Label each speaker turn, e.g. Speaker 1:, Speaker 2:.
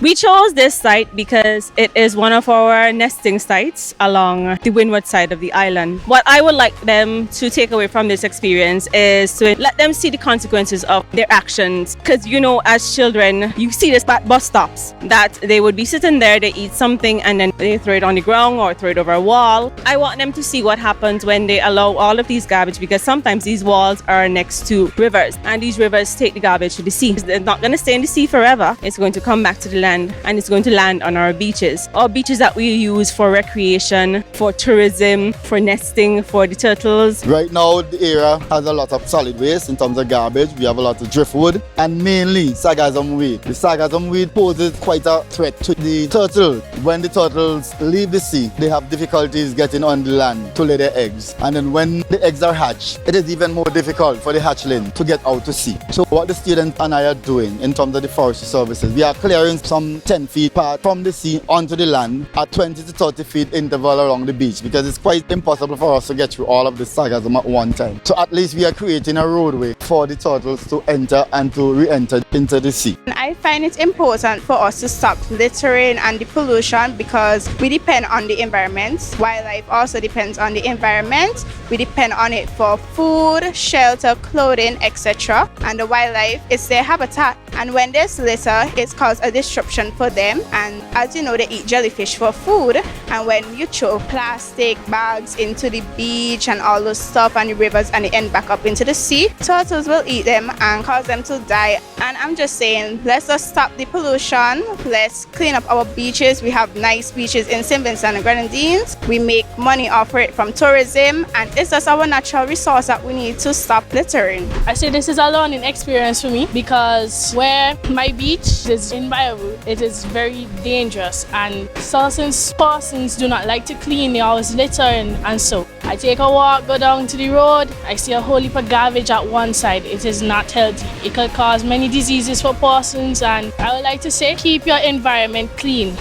Speaker 1: We chose this site because it is one of our nesting sites along the windward side of the island. What I would like them to take away from this experience is to let them see the consequences of their actions. Because as children, you see this at bus stops that they would be sitting there, they eat something and then they throw it on the ground or throw it over a wall. I want them to see what happens when they allow all of these garbage, because sometimes these walls are next to rivers and these rivers take the garbage to the sea. It's not going to stay in the sea forever. It's going to come back to the land, and it's going to land on our beaches. Our beaches that we use for recreation, for tourism, for nesting, for the turtles.
Speaker 2: Right now, the area has a lot of solid waste in terms of garbage. We have a lot of driftwood and mainly sargassum weed. The sargassum weed poses quite a threat to the turtles. When the turtles leave the sea, they have difficulties getting on the land to lay their eggs. And then when the eggs are hatched, it is even more difficult for the hatchling to get out to sea. So what the students and I are doing in terms of the forestry services, we are clearing some 10 feet apart from the sea onto the land at 20 to 30 feet interval along the beach, because it's quite impossible for us to get through all of the sargassum at one time. So at least we are creating a roadway for the turtles to enter and to re-enter into the sea.
Speaker 3: I find it important for us to stop littering and the pollution, because we depend on the environment. Wildlife also depends on the environment. We depend on it for food, shelter, clothing, etc. And the wildlife is their habitat. And when there's litter, it's caused a disruption for them. And as you know, they eat jellyfish for food. And when you throw plastic bags into the beach and all those stuff and the rivers and they end back up into the sea, turtles will eat them and cause them to die. And I'm just saying, let's just stop the pollution. Let's clean up our beaches. We have nice beaches in St. Vincent and Grenadines. We make money off it from tourism, and it's just our natural resource that we need to stop littering.
Speaker 4: I say this is a learning experience for me, because where my beach is in Bayou, it is very dangerous, and since persons do not like to clean, they always litter and so. I take a walk, go down to the road, I see a whole heap of garbage at one side. It is not healthy. It could cause many diseases for persons, and I would like to say keep your environment clean.